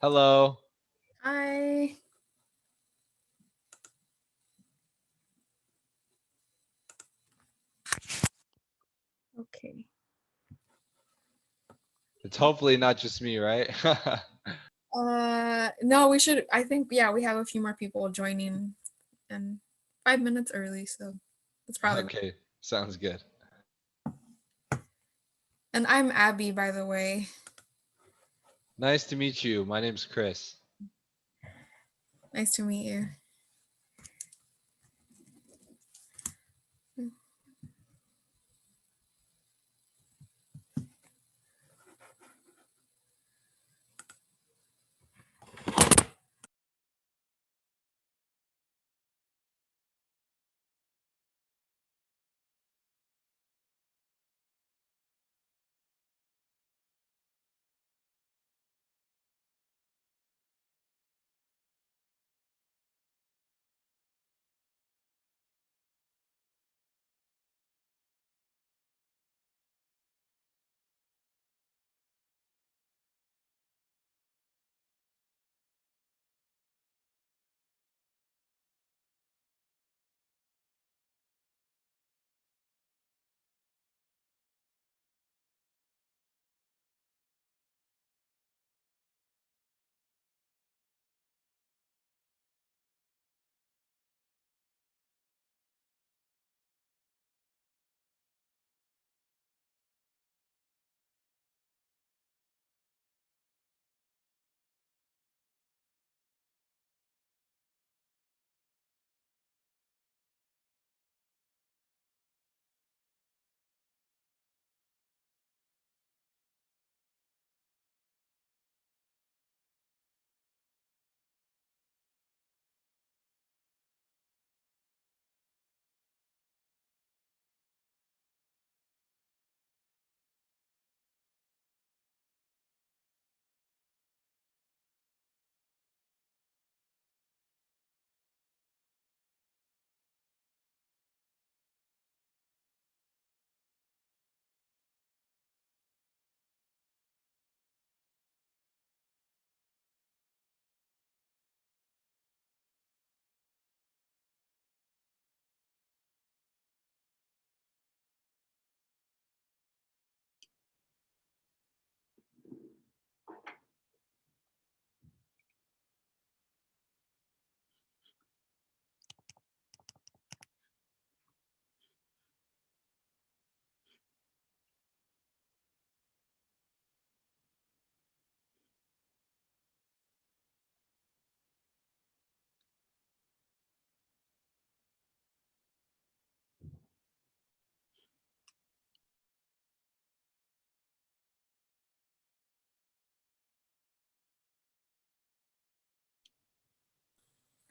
Hello. Hi. Okay. It's hopefully not just me, right? No, we should, I think, yeah, we have a few more people joining and 5 minutes early, so that's probably. Okay, sounds good. And I'm Abby, by the way. Nice to meet you. My name's Chris. Nice to meet you.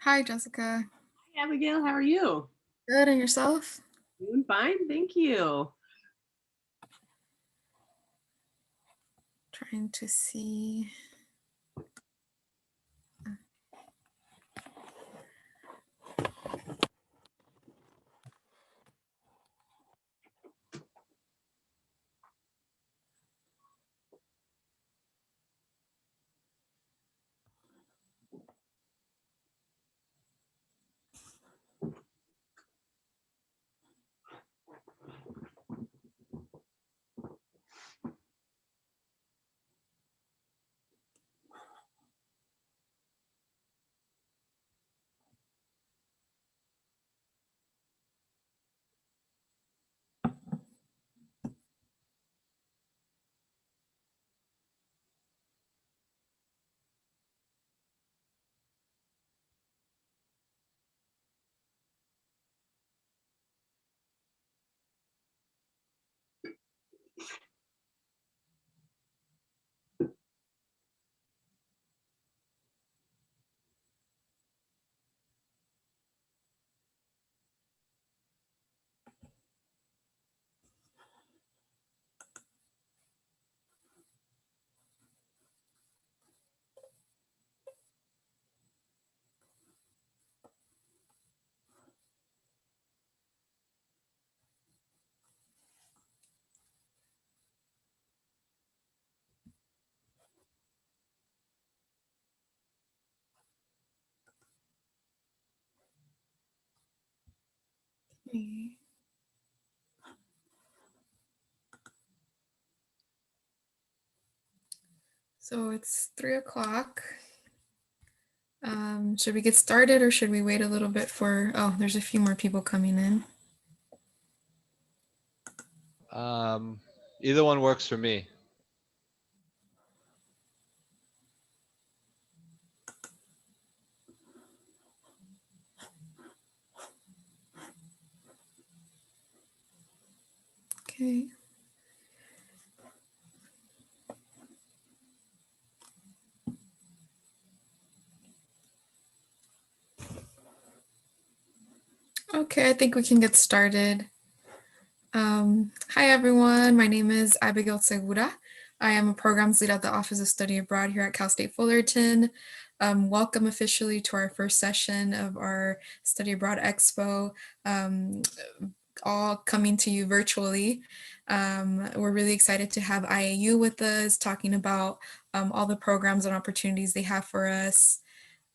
Hi, Jessica. Hi, Abigail. How are you? Good, and yourself? Doing fine, thank you. Trying to see. Okay. So it's 3 o'clock. Should we get started or should we wait a little bit for, oh, there's a few more people coming in. Either one works for me. Okay. Okay, I think we can get started. Hi everyone, my name is Abigail Segura. I am a programs lead at the Office of Study Abroad here at Cal State Fullerton. Welcome officially to our first session of our Study Abroad Expo, all coming to you virtually. We're really excited to have IAU with us, talking about all the programs and opportunities they have for us.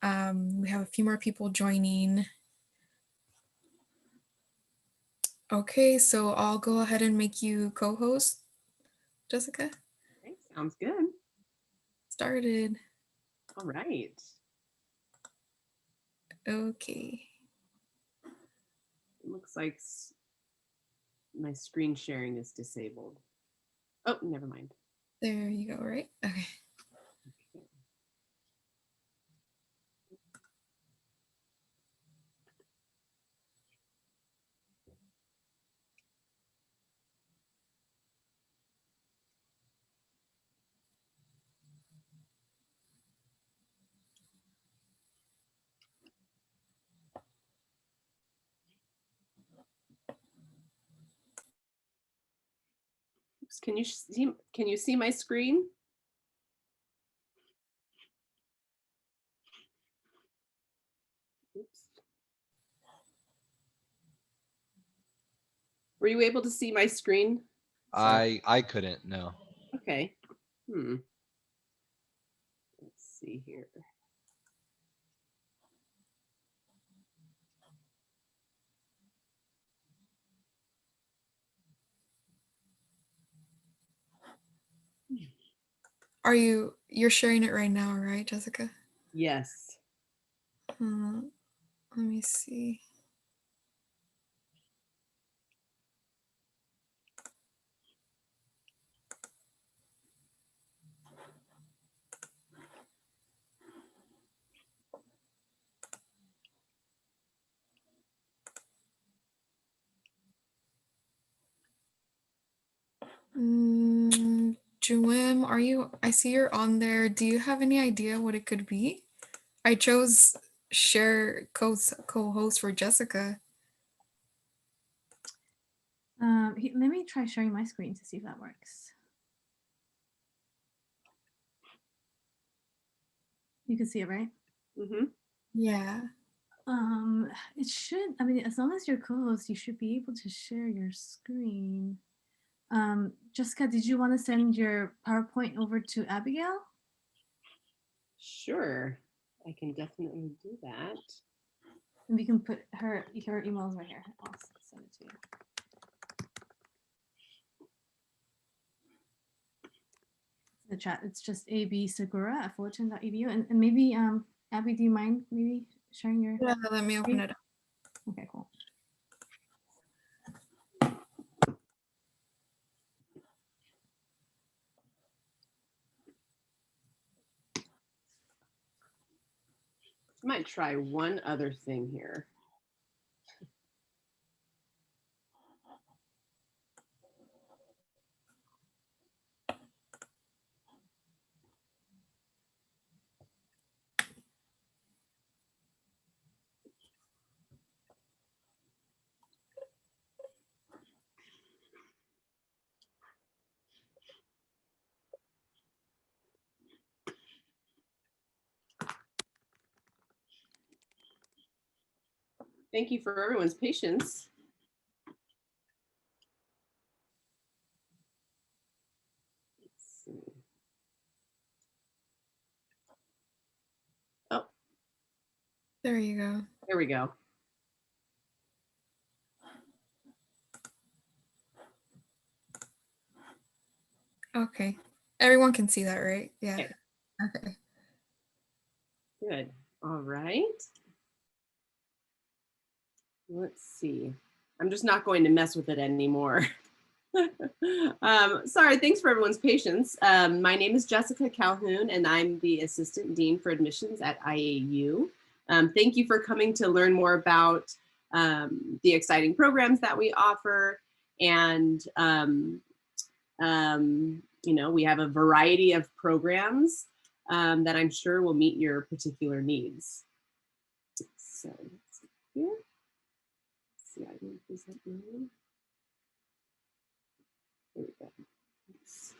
We have a few more people joining. Okay, so I'll go ahead and make you co-host, Jessica. Okay, sounds good. Started. All right. Okay. It looks like my screen sharing is disabled. Oh, never mind. There you go, right? Okay. Okay. Oops, can you see my screen? Oops. Were you able to see my screen? Sorry. I couldn't, no. Okay. Let's see here. You're sharing it right now, right, Jessica? Yes. Let me see. Juim, I see you're on there. Do you have any idea what it could be? I chose share co-host for Jessica. Let me try sharing my screen to see if that works. You can see it, right? Mm-hmm. Yeah. It should, I mean, as long as you're co-host, you should be able to share your screen. Jessica, did you want to send your PowerPoint over to Abigail? Sure. I can definitely do that. And we can put her emails right here. I'll send it to you. The chat, it's just absegura@fullerton.edu. And maybe, Abby, do you mind maybe sharing your? Yeah, let me open it up. Okay, cool. I might try one other thing here. Thank you for everyone's patience. Let's see. Oh, There you go. there we go. Okay. Everyone can see that, right? Yeah. Okay. Okay. Good. All right. Let's see. I'm just not going to mess with it anymore. Sorry, thanks for everyone's patience. My name is Jessica Calhoun, and I'm the Assistant Dean for Admissions at IAU. Thank you for coming to learn more about the exciting programs that we offer. And, you know, we have a variety of programs that I'm sure will meet your particular needs. So let's see here. Let's see, I didn't present mine. There we go. Oops.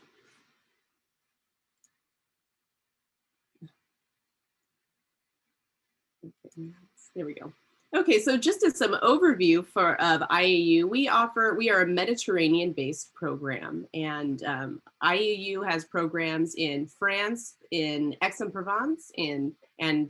Okay, there we go. Okay, so just as some overview of IAU, we are a Mediterranean-based program, and IAU has programs in France, in Aix-en-Provence, and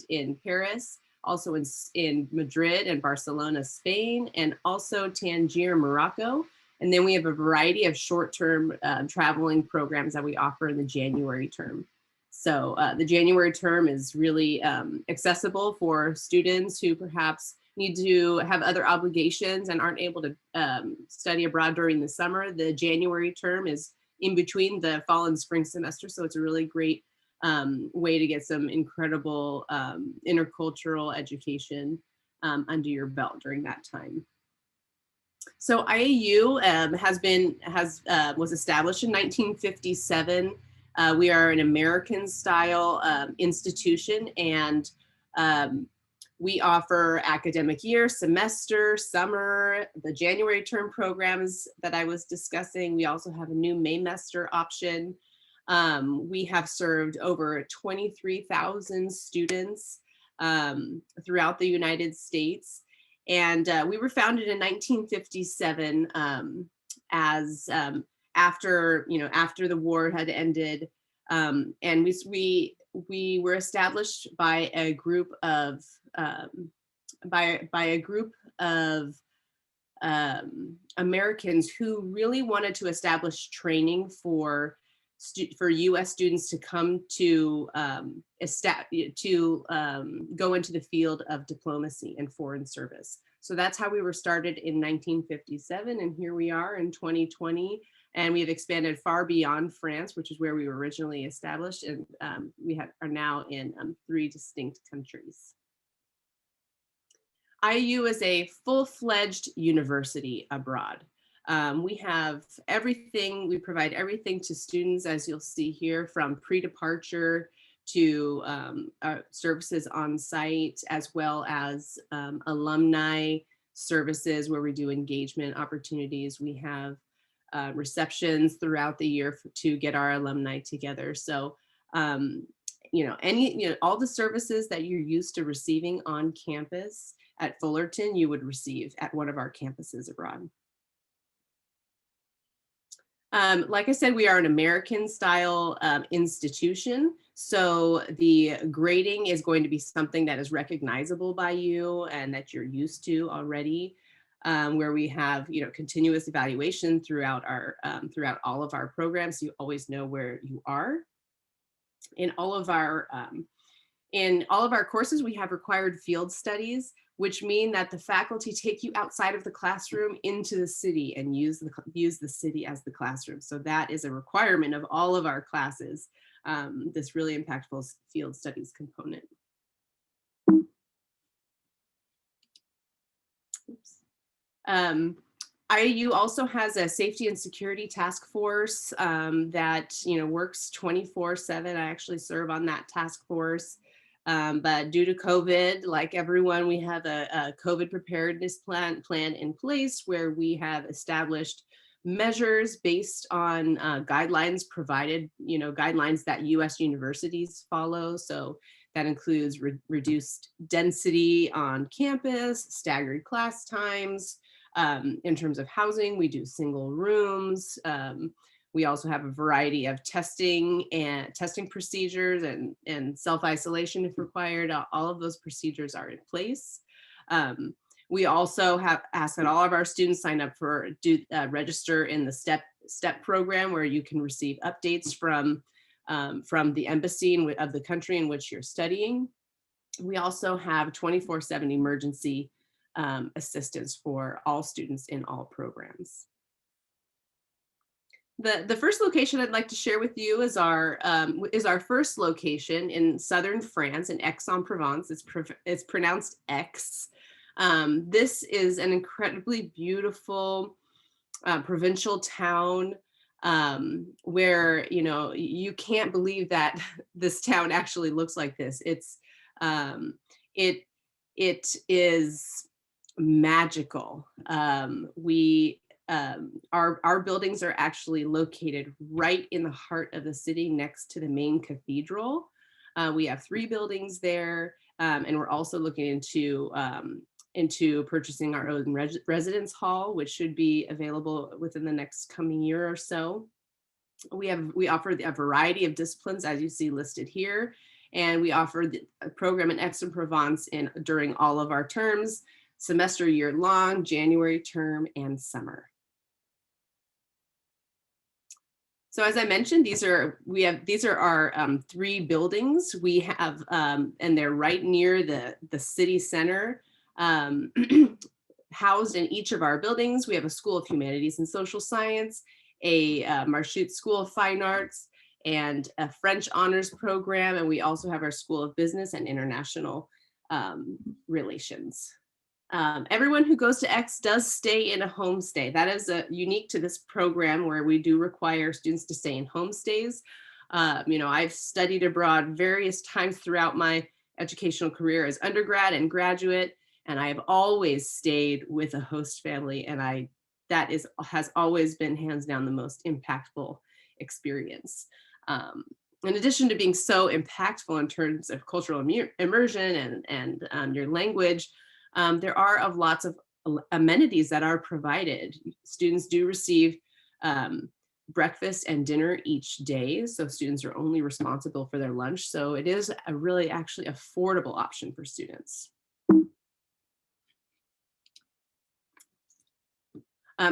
in Paris, also in Madrid and Barcelona, Spain, and also Tangier, Morocco. And then we have a variety of short-term traveling programs that we offer in the January term. So the January term is really accessible for students who perhaps need to have other obligations and aren't able to study abroad during the summer. The January term is in between the fall and spring semester, so it's a really great way to get some incredible intercultural education under your belt during that time. So IAU was established in 1957. We are an American-style institution, and we offer academic year, semester, summer, the January term programs that I was discussing. We also have a new Maymester option. We have served over 23,000 students throughout the United States. And we were founded in 1957 as after the war had ended, and we were established by a group of Americans who really wanted to establish training for U.S. students to come to go into the field of diplomacy and foreign service. So that's how we were started in 1957, and here we are in 2020, and we have expanded far beyond France, which is where we were originally established, and we are now in 3 distinct countries. IAU is a full-fledged university abroad. We have everything, we provide everything to students, as you'll see here, from pre-departure to services on site, as well as alumni services where we do engagement opportunities. We have receptions throughout the year to get our alumni together. So, all the services that you're used to receiving on campus at Fullerton, you would receive at one of our campuses abroad. Like I said, we are an American style institution. So the grading is going to be something that is recognizable by you and that you're used to already, where we have, continuous evaluation throughout all of our programs. So you always know where you are. In all of our courses, we have required field studies, which mean that the faculty take you outside of the classroom into the city and use the city as the classroom. So that is a requirement of all of our classes, this really impactful field studies component. Oops. IAU also has a safety and security task force that works 24/7. I actually serve on that task force. But due to COVID, like everyone, we have a COVID preparedness plan in place where we have established measures based on guidelines provided, guidelines that US universities follow. So that includes reduced density on campus, staggered class times. In terms of housing, we do single rooms. We also have a variety of testing procedures and self-isolation if required. All of those procedures are in place. We also have asked that all of our students sign up register in the STEP STEP program where you can receive updates from the embassy of the country in which you're studying. We also have 24/7 emergency assistance for all students in all programs. The first location I'd like to share with you is our first location in southern France, in Aix-en-Provence. It's pronounced Aix. This is an incredibly beautiful provincial town where, you know, you can't believe that this town actually looks like this. It is magical. Our buildings are actually located right in the heart of the city, next to the main cathedral. We have 3 buildings there, and we're also looking into purchasing our own residence hall, which should be available within the next coming year or so. We offer a variety of disciplines, as you see listed here, and we offer a program in Aix-en-Provence during all of our terms, semester year long, January term, and summer. So as I mentioned, these are our 3 buildings. We have, and they're right near the city center. Housed in each of our buildings, we have a School of Humanities and Social Science, a Marchute School of Fine Arts, and a French honors program. And we also have our School of Business and International Relations. Everyone who goes to Aix does stay in a homestay. That is unique to this program, where we do require students to stay in homestays. You know, I've studied abroad various times throughout my educational career as undergrad and graduate, and I have always stayed with a host family, and that has always been hands down the most impactful experience. In addition to being so impactful in terms of cultural immersion and your language, there are lots of amenities that are provided. Students do receive breakfast and dinner each day, so students are only responsible for their lunch. So it is a really actually affordable option for students.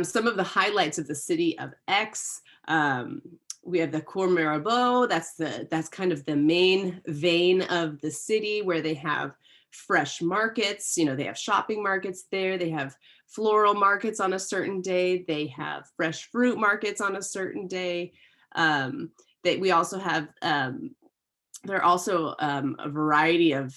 Some of the highlights of the city of Aix. We have the Cour Mirabeau. That's kind of the main vein of the city, where they have fresh markets. You know, they have shopping markets there. They have floral markets on a certain day. They have fresh fruit markets on a certain day. We also have there are also a variety of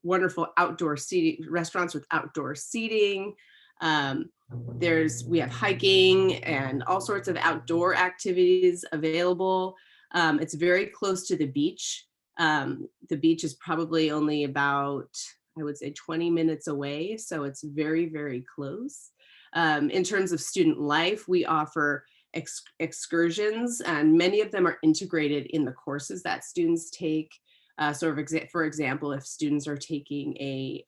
wonderful outdoor seating restaurants with outdoor seating. We have hiking and all sorts of outdoor activities available. It's very close to the beach. The beach is probably only about, I would say, 20 minutes away. So it's very, very close. In terms of student life, we offer excursions, and many of them are integrated in the courses that students take. So for example, if students are taking a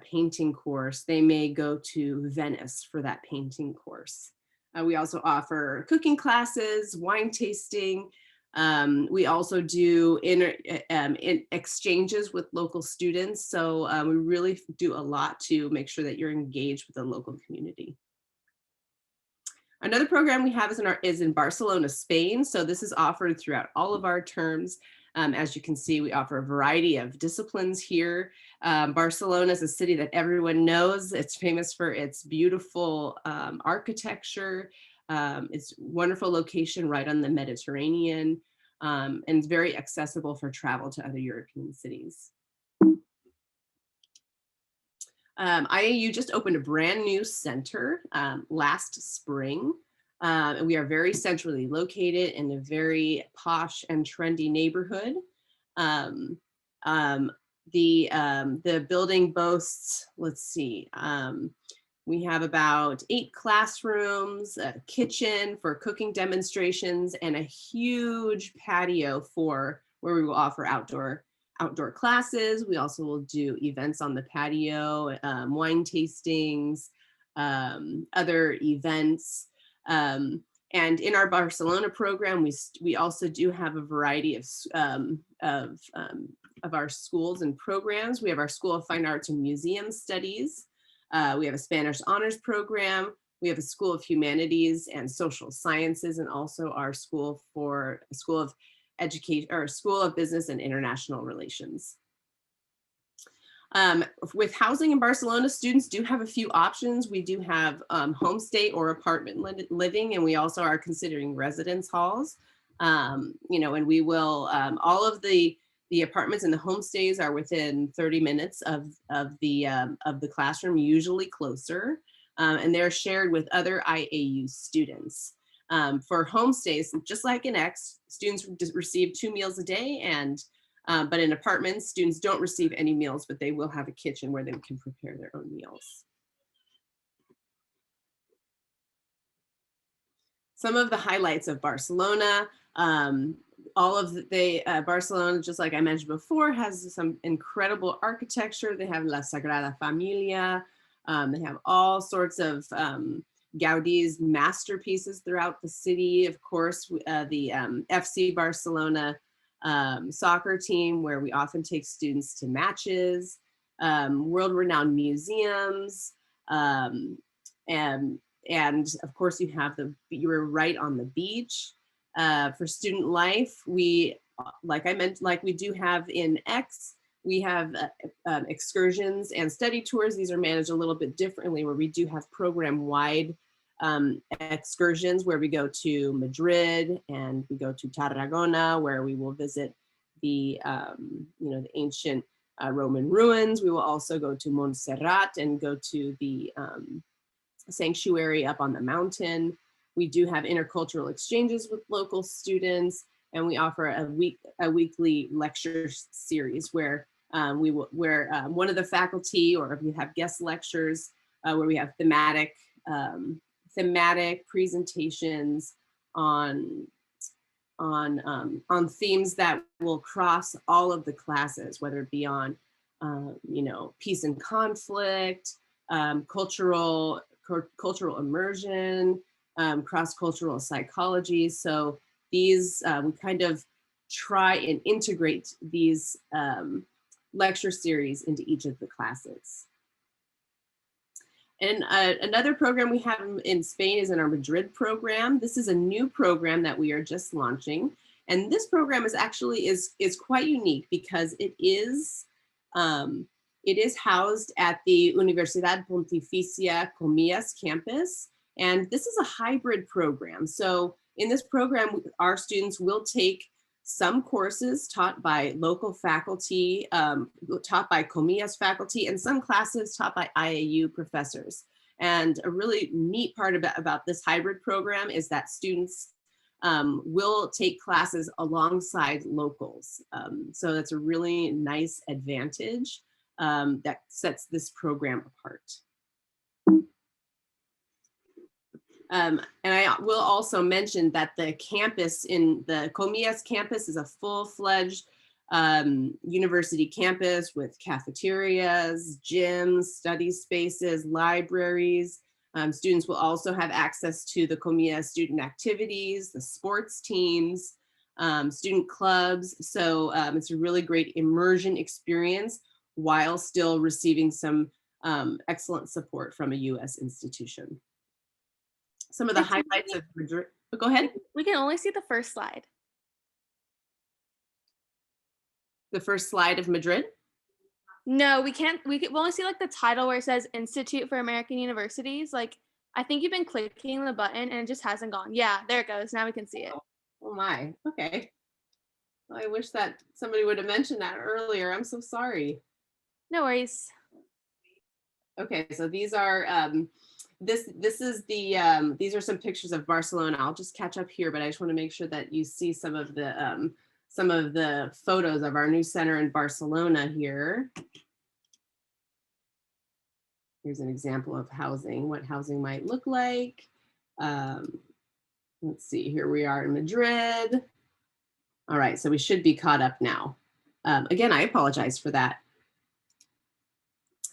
painting course, they may go to Venice for that painting course. We also offer cooking classes, wine tasting. We also do exchanges with local students. So we really do a lot to make sure that you're engaged with the local community. Another program we have is in Barcelona, Spain. So this is offered throughout all of our terms. As you can see, we offer a variety of disciplines here. Barcelona is a city that everyone knows. It's famous for its beautiful architecture, its wonderful location right on the Mediterranean, and it's very accessible for travel to other European cities. IAU just opened a brand new center last spring. And we are very centrally located in a very posh and trendy neighborhood. The building boasts, let's see, we have about 8 classrooms, a kitchen for cooking demonstrations, and a huge patio where we will offer outdoor classes. We also will do events on the patio, wine tastings, other events. And in our Barcelona program, we also do have a variety of our schools and programs. We have our School of Fine Arts and Museum Studies. We have a Spanish honors program. We have a School of Humanities and Social Sciences, and also our School of Education, or School of Business and International Relations. With housing in Barcelona, students do have a few options. We do have homestay or apartment living, and we also are considering residence halls. And we will, all of the apartments and the homestays are within 30 minutes of the classroom, usually closer, and they're shared with other IAU students. For homestays, just like in X, students receive 2 meals a day, and but in apartments, students don't receive any meals, but they will have a kitchen where they can prepare their own meals. Some of the highlights of Barcelona, Barcelona, just like I mentioned before, has some incredible architecture. They have La Sagrada Familia. They have all sorts of Gaudi's masterpieces throughout the city. Of course, the FC Barcelona soccer team, where we often take students to matches, world-renowned museums, and of course you're right on the beach. For student life, we do have in X, we have excursions and study tours. These are managed a little bit differently, where we do have program-wide excursions where we go to Madrid and we go to Tarragona, where we will visit the the ancient Roman ruins. We will also go to Montserrat and go to the sanctuary up on the mountain. We do have intercultural exchanges with local students, and we offer a weekly lecture series where one of the faculty, or if you have guest lectures, where we have thematic presentations on themes that will cross all of the classes, whether it be on peace and conflict, cultural immersion, cross-cultural psychology. So these, we kind of try and integrate these lecture series into each of the classes. And another program we have in Spain is in our Madrid program. This is a new program that we are just launching. And this program is actually is quite unique because it is housed at the Universidad Pontificia Comillas campus. And this is a hybrid program. So in this program, our students will take some courses taught by local faculty, taught by Comillas faculty, and some classes taught by IAU professors. And a really neat part about this hybrid program is that students will take classes alongside locals. So that's a really nice advantage that sets this program apart. And I will also mention that the campus in the Comillas campus is a full-fledged university campus with cafeterias, gyms, study spaces, libraries. Students will also have access to the Comillas student activities, the sports teams, student clubs. So it's a really great immersion experience while still receiving some excellent support from a US institution. Some of the highlights of Madrid. Go ahead. We can only see the first slide. The first slide of Madrid? No, we can't. We can only see like the title where it says Institute for American Universities. Like, I think you've been clicking the button and it just hasn't gone. Yeah, there it goes. Now we can see it. Oh my. Okay. Well, I wish that somebody would have mentioned that earlier. I'm so sorry. No worries. Okay, so these are this is the these are some pictures of Barcelona. I'll just catch up here, but I just want to make sure that you see some of the photos of our new center in Barcelona here. Here's an example of housing, what housing might look like. Let's see, here we are in Madrid. All right, so we should be caught up now. Again, I apologize for that.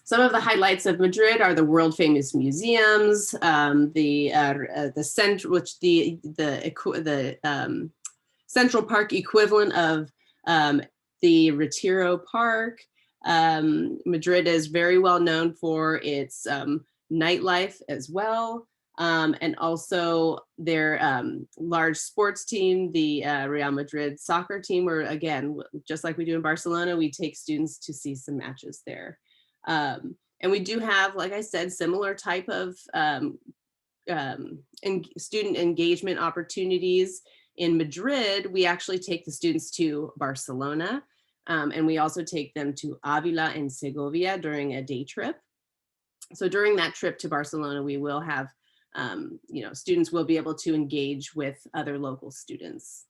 Some of the highlights of Madrid are the world famous museums, the Central Park equivalent of the Retiro Park. Madrid is very well known for its nightlife as well. And also their large sports team, the Real Madrid soccer team, where again, just like we do in Barcelona, we take students to see some matches there. And we do have, like I said, similar type of student engagement opportunities. In Madrid, we actually take the students to Barcelona, and we also take them to Avila and Segovia during a day trip. So during that trip to Barcelona, we will have, students will be able to engage with other local students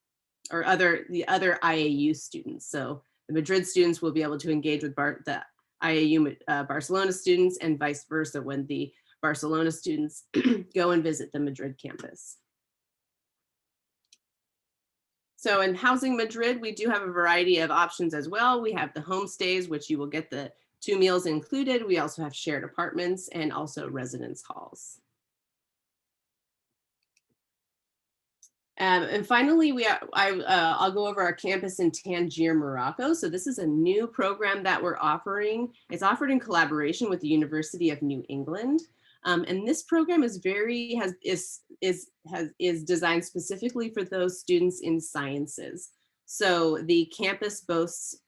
or the other IAU students. So the Madrid students will be able to engage with the IAU Barcelona students, and vice versa when the Barcelona students go and visit the Madrid campus. So in Housing Madrid, we do have a variety of options as well. We have the homestays, which you will get the 2 meals included. We also have shared apartments and also residence halls. And finally, I'll go over our campus in Tangier, Morocco. So this is a new program that we're offering. It's offered in collaboration with the University of New England. And this program is designed specifically for those students in sciences. So the campus boasts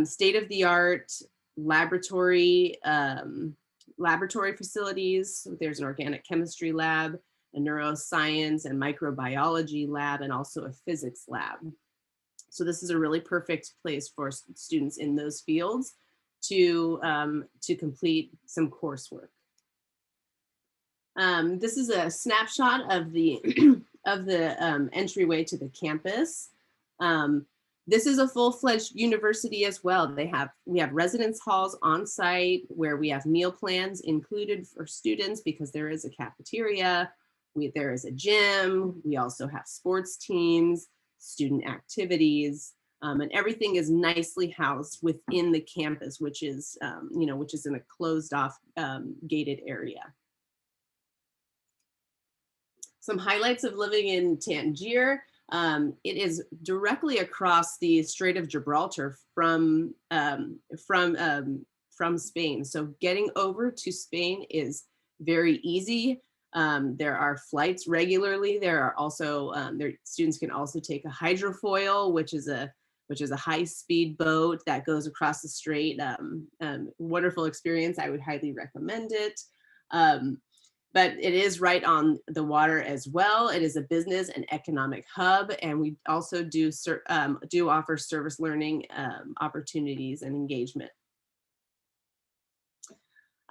state-of-the-art laboratory facilities. There's an organic chemistry lab, a neuroscience and microbiology lab, and also a physics lab. So this is a really perfect place for students in those fields to complete some coursework. This is a snapshot of the entryway to the campus. This is a full-fledged university as well. We have residence halls on site where we have meal plans included for students because there is a cafeteria, there is a gym, we also have sports teams, student activities, and everything is nicely housed within the campus, which is in a closed off gated area. Some highlights of living in Tangier. It is directly across the Strait of Gibraltar from Spain. So getting over to Spain is very easy. There are flights regularly. There are also students can also take a hydrofoil, which is a high-speed boat that goes across the strait. Wonderful experience. I would highly recommend it. But it is right on the water as well. It is a business and economic hub, and we also do offer service learning opportunities and engagement.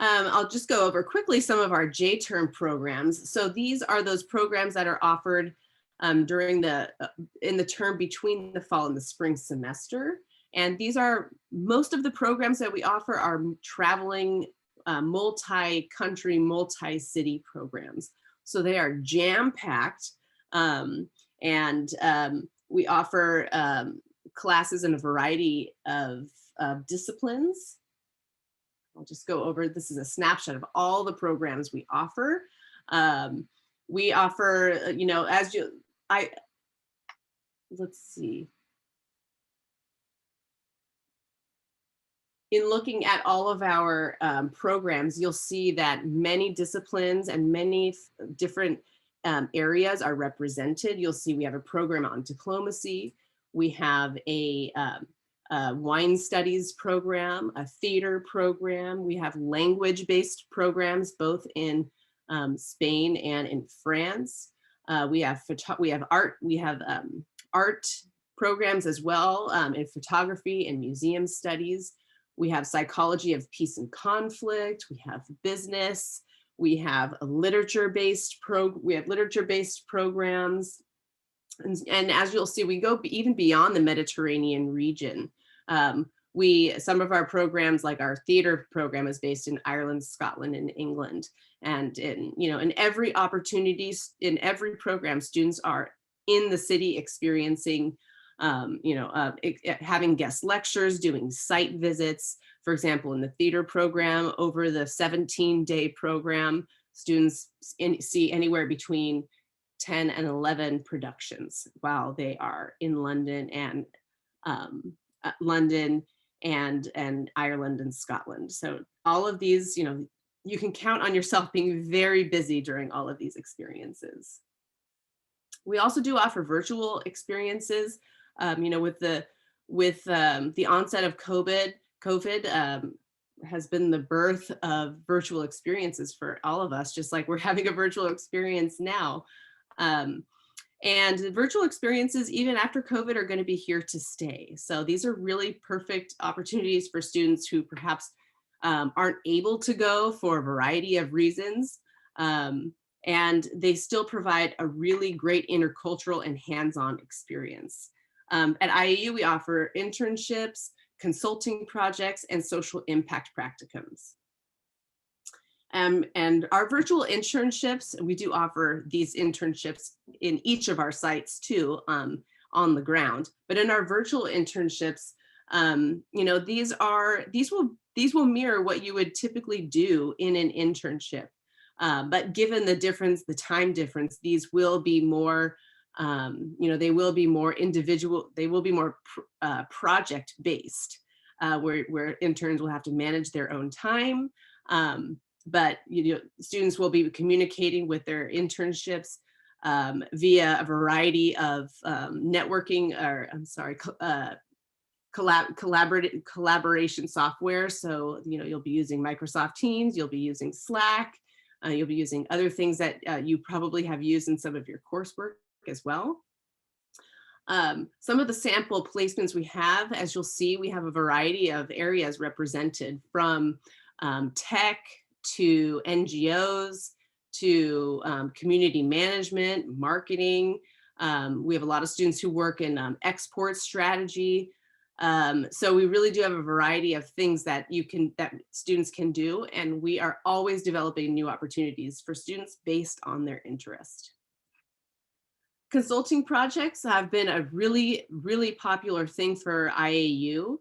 I'll just go over quickly some of our J-term programs. So these are those programs that are offered in the term between the fall and the spring semester. And these are, most of the programs that we offer are traveling multi-country, multi-city programs. So they are jam-packed, and we offer classes in a variety of disciplines. I'll just go over, this is a snapshot of all the programs we offer. We offer, let's see. In looking at all of our programs, you'll see that many disciplines and many different areas are represented. You'll see we have a program on diplomacy. We have a wine studies program, a theater program. We have language-based programs both in Spain and in France. We have art programs as well in photography and museum studies. We have psychology of peace and conflict. We have business. We have a literature-based programs. And as you'll see, we go even beyond the Mediterranean region. Some of our programs, like our theater program, is based in Ireland, Scotland, and England. And in every opportunity, in every program, students are in the city experiencing having guest lectures, doing site visits. For example, in the theater program, over the 17-day program, students see anywhere between 10 and 11 productions while they are in London and Ireland and Scotland. So all of these, you can count on yourself being very busy during all of these experiences. We also do offer virtual experiences. With the onset of COVID has been the birth of virtual experiences for all of us, just like we're having a virtual experience now. And virtual experiences, even after COVID, are going to be here to stay. So these are really perfect opportunities for students who perhaps aren't able to go for a variety of reasons. And they still provide a really great intercultural and hands-on experience. At IAU, we offer internships, consulting projects, and social impact practicums. And our virtual internships, we do offer these internships in each of our sites too, on the ground. But in our virtual internships, these will mirror what you would typically do in an internship. But given the time difference, these will be more, they will be more individual, they will be more project-based, where interns will have to manage their own time. But students will be communicating with their internships via a variety of collaboration software. So you'll be using Microsoft Teams, you'll be using Slack, you'll be using other things that you probably have used in some of your coursework as well. Some of the sample placements we have, as you'll see, we have a variety of areas represented, from tech to NGOs to community management, marketing. We have a lot of students who work in export strategy. So we really do have a variety of things that students can do, and we are always developing new opportunities for students based on their interest. Consulting projects have been a really, really popular thing for IAU.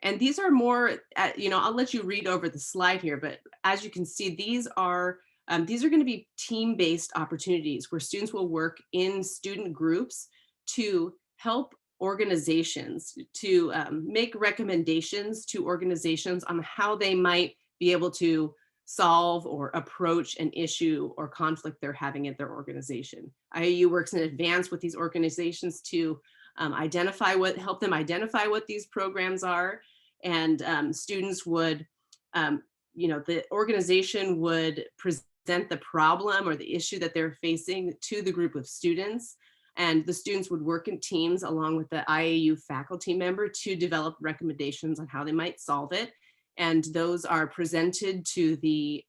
And these are more, I'll let you read over the slide here, but as you can see, these are going to be team-based opportunities where students will work in student groups to help organizations, to make recommendations to organizations on how they might be able to solve or approach an issue or conflict they're having at their organization. IAU works in advance with these organizations to help them identify what these programs are, and students would, the organization would present the problem or the issue that they're facing to the group of students, and the students would work in teams along with the IAU faculty member to develop recommendations on how they might solve it. And those are presented to the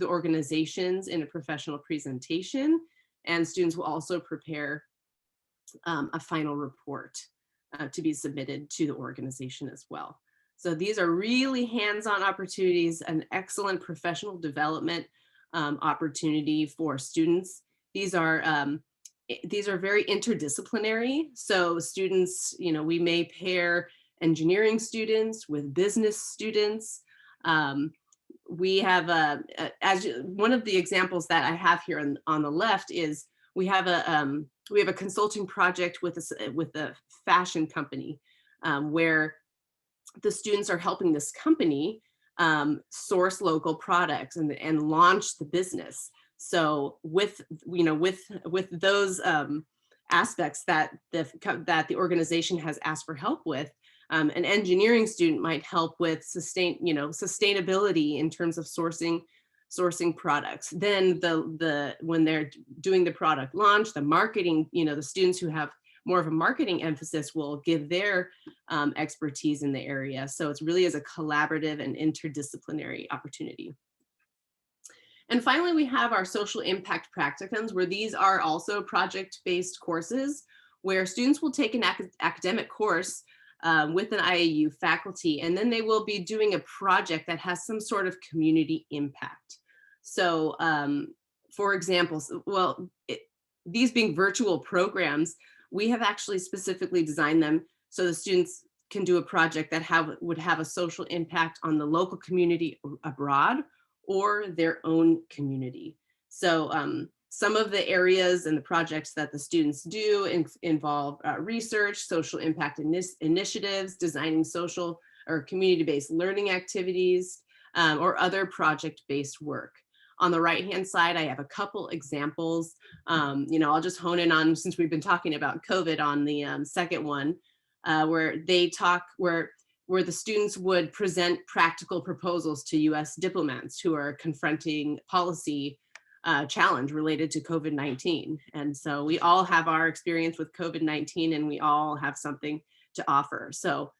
organizations in a professional presentation, and students will also prepare a final report to be submitted to the organization as well. So these are really hands-on opportunities, an excellent professional development opportunity for students. These are very interdisciplinary. So students, we may pair engineering students with business students. We have one of the examples that I have here on the left is we have a consulting project with a fashion company where the students are helping this company source local products and launch the business. So with those aspects that the organization has asked for help with, an engineering student might help with sustainability in terms of sourcing products. Then when they're doing the product launch, the marketing, the students who have more of a marketing emphasis will give their expertise in the area. So it's really as a collaborative and interdisciplinary opportunity. And finally, we have our social impact practicums, where these are also project-based courses where students will take an academic course with an IAU faculty, and then they will be doing a project that has some sort of community impact. So for example, these being virtual programs, we have actually specifically designed them so the students can do a project that would have a social impact on the local community abroad or their own community. So some of the areas and the projects that the students do involve research, social impact initiatives, designing social or community-based learning activities, or other project-based work. On the right-hand side, I have a couple examples. I'll just hone in on, since we've been talking about COVID, on the second one, where the students would present practical proposals to US diplomats who are confronting policy challenge related to COVID-19. And so we all have our experience with COVID-19 and we all have something to offer. So,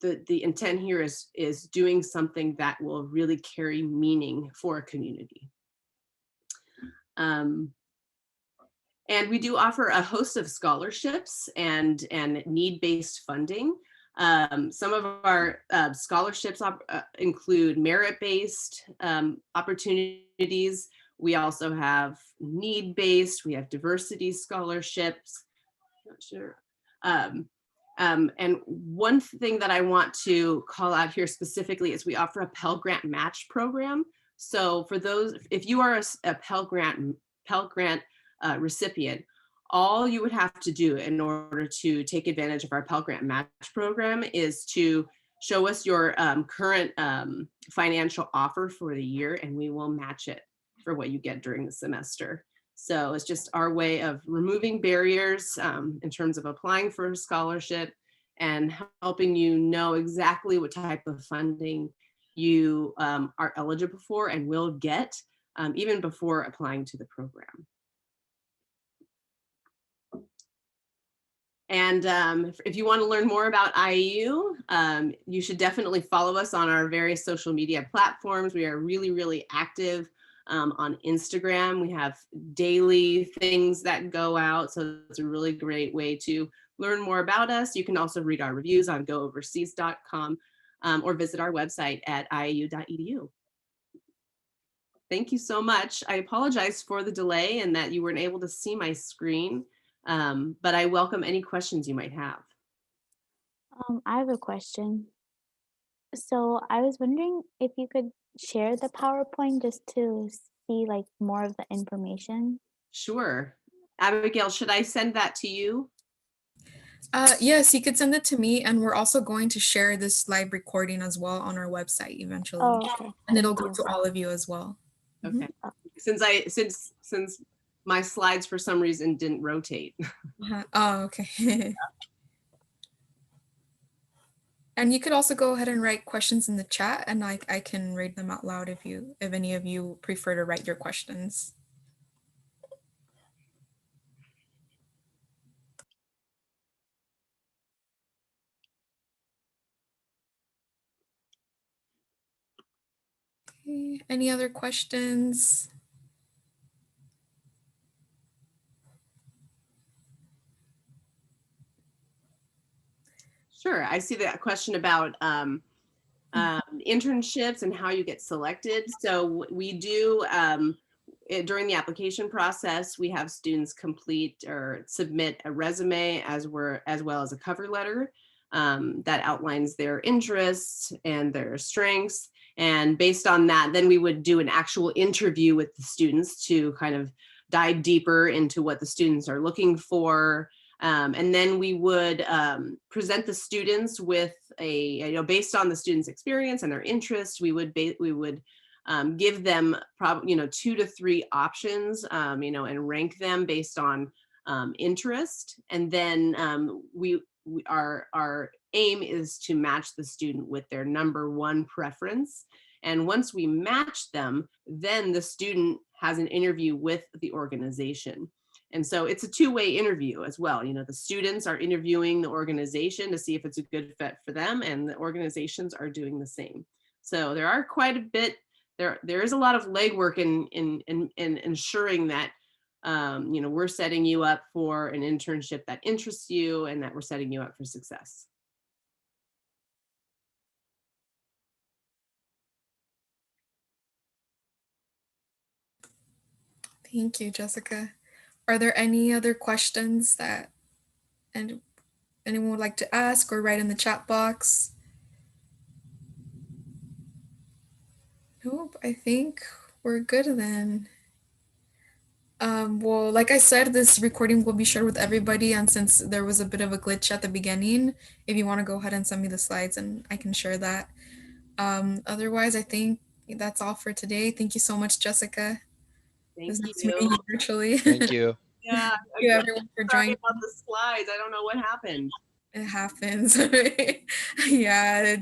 the intent here is doing something that will really carry meaning for a community. And we do offer a host of scholarships and need-based funding. Some of our scholarships include merit-based opportunities. We also have need-based, we have diversity scholarships. Not sure. And one thing that I want to call out here specifically is we offer a Pell Grant match program. So for those, if you are a Pell Grant recipient, all you would have to do in order to take advantage of our Pell Grant match program is to show us your current financial offer for the year, and we will match it for what you get during the semester. So it's just our way of removing barriers in terms of applying for a scholarship and helping you know exactly what type of funding you are eligible for and will get even before applying to the program. And if you want to learn more about IAU, you should definitely follow us on our various social media platforms. We are really, really active on Instagram. We have daily things that go out, so it's a really great way to learn more about us. You can also read our reviews on gooverseas.com or visit our website at iau.edu. Thank you so much. I apologize for the delay and that you weren't able to see my screen, but I welcome any questions you might have. I have a question. So I was wondering if you could share the PowerPoint just to see like more of the information. Sure. Abigail, should I send that to you? Yes, you could send it to me, and we're also going to share this live recording as well on our website eventually. Oh, okay. And it'll go to all of you as well. Okay. Since my slides for some reason didn't rotate. Oh, okay. And you could also go ahead and write questions in the chat, and I can read them out loud if any of you prefer to write your questions. Okay. Any other questions? Sure. I see that question about internships and how you get selected. So we do, during the application process, we have students complete or submit a resume as well as a cover letter that outlines their interests and their strengths. And based on that, then we would do an actual interview with the students to kind of dive deeper into what the students are looking for. And then we would present the students with based on the students' experience and their interests, we would give them probably 2 to 3 options, and rank them based on interest. And then our aim is to match the student with their number 1 preference. And once we match them, then the student has an interview with the organization. And so it's a 2-way interview as well. The students are interviewing the organization to see if it's a good fit for them, and the organizations are doing the same. So there are quite a bit, there is a lot of legwork in ensuring that we're setting you up for an internship that interests you and that we're setting you up for success. Thank you, Jessica. Are there any other questions that anyone would like to ask or write in the chat box? Nope, I think we're good then. Well, like I said, this recording will be shared with everybody, and since there was a bit of a glitch at the beginning, if you want to go ahead and send me the slides and I can share that. Otherwise, I think that's all for today. Thank you so much, Jessica. It was Thank nice meeting you. you virtually. Thank you. Yeah, Thank you everyone for sorry joining. about the slides. I don't know what happened. It happens. Yeah,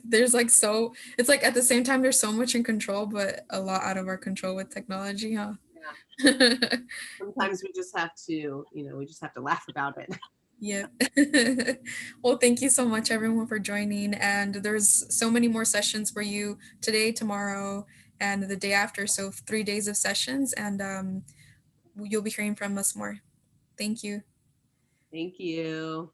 there's like it's like at the same time there's so much in control, but a lot out of our control with technology, huh? Yeah. Sometimes we just have to, we just have to laugh about it. Yep. Well, thank you so much everyone for joining. And there's so many more sessions for you today, tomorrow, and the day after. So 3 days of sessions, and you'll be hearing from us more. Thank you. Thank you.